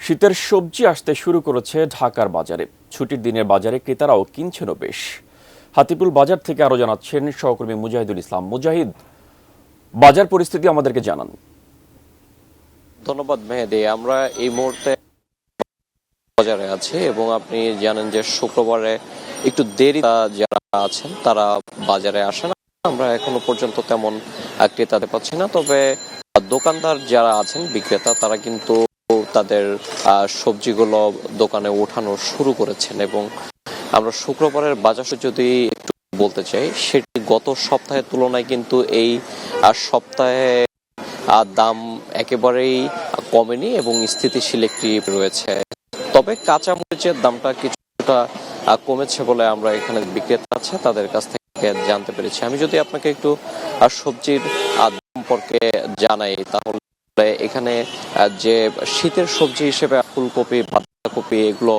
শীতের সবজি আসতে শুরু করেছে ঢাকার বাজারে। ছুটির দিনের বাজারে ক্রেতারাও কিনছেনও বেশ। হাতিপুল বাজার থেকে আরো জানাচ্ছেন সহকর্মী মুজাহিদুল ইসলাম। মুজাহিদ, বাজার পরিস্থিতি আমাদেরকে জানান। ধন্যবাদ মেহেদী। আমরা এই মুহূর্তে বাজারে আছি এবং আপনি জানেন যে শুক্রবারে একটু দেরি যারা আছেন তারা বাজারে আসেন। আমরা এখনো পর্যন্ত তেমন ক্রেতাদের পাচ্ছি না, তবে দোকানদার যারা আছেন বিক্রেতা তারা কিন্তু তাদের সবজিগুলো দোকানে ওঠানো শুরু করেছেন। এবং আমরা শুক্রবারের বাজার যদি একটু বলতে চাই, সেটি গত সপ্তাহের তুলনায় কিন্তু এই সপ্তাহে দাম একেবারেই কমেনি এবং স্থিতিশীল একটি রয়েছে। তবে কাঁচা মরিচের দামটা কিছুটা কমেছে বলে আমরা এখানে বিক্রেতা আছে তাদের কাছ থেকে জানতে পেরেছি। আমি যদি আপনাকে একটু সবজির দাম সম্পর্কে জানাই, তাহলে এখানে যে শীতের সবজি হিসেবে ফুলকপি, বাঁধাকপি এগুলো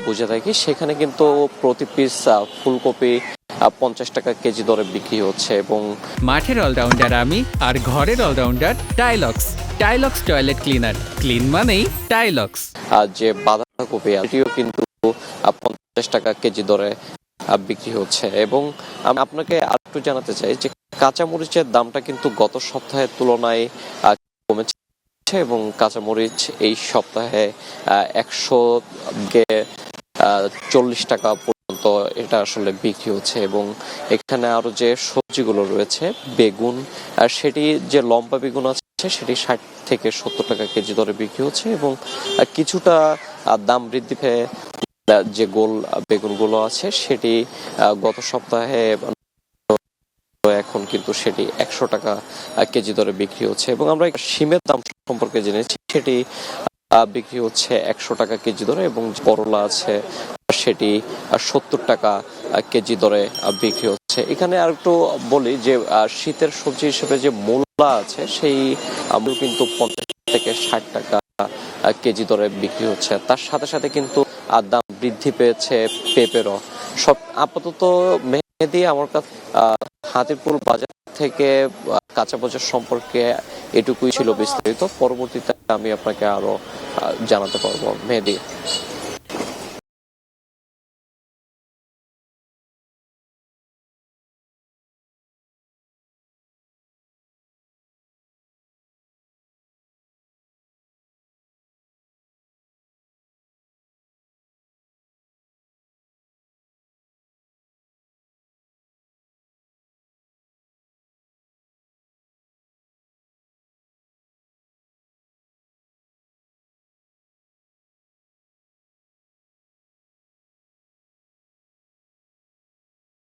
বুঝে থাকি, সেখানে কিন্তু প্রতি পিস ফুলকপি 50 টাকা কেজি দরে বিক্রি হচ্ছে। এবং মাঠের অলরাউন্ডার আমি, আর ঘরের allrounder Tilex. Tilex toilet cleaner, clean মানেই টাইলক্স। যে বাঁধাকপি এটিও কিন্তু 50 টাকা কেজি দরে বিক্রি হচ্ছে। এবং আমি আপনাকে আরেকটু জানাতে চাই যে কাঁচামরিচের দামটা কিন্তু গত সপ্তাহের তুলনায় কমেছে এবং কাঁচামরিচ এই সপ্তাহে 140 টাকা পর্যন্ত এটা আসলে বিক্রি হচ্ছে। এবং এখানে আরো যে সবজিগুলো রয়েছে, বেগুন, সেটি যে লম্বা বেগুন আছে সেটি 60 থেকে 70 টাকা কেজি দরে বিক্রি হচ্ছে। এবং কিছুটা দাম বৃদ্ধি পেয়ে যে গোল বেগুনগুলো আছে সেটি গত সপ্তাহে এখন কিন্তু সেটি 100 টাকা কেজি দরে বিক্রি হচ্ছে। এবং আমরা শিমের দাম সম্পর্কে জেনেছি, সেটি বিক্রি হচ্ছে 100 টাকা কেজি দরে। এবং করলা আছে সেটি 70 টাকা কেজি দরে বিক্রি হচ্ছে। এখানে আর একটু বলি যে শীতের সবজি হিসেবে যে মূলা আছে সেই মূল কিন্তু 50 থেকে 60 টাকা কেজি দরে বিক্রি হচ্ছে। তার সাথে সাথে কিন্তু দাম বৃদ্ধি পেয়েছে পেঁপেরও। সব আপাতত মেহেদী আমার কাছে হাতিপুল বাজার থেকে কাঁচা বাজার সম্পর্কে এটুকুই ছিল বিস্তারিত। পরবর্তীতে আমি আপনাকে আরো জানাতে পারবো মেহেদী।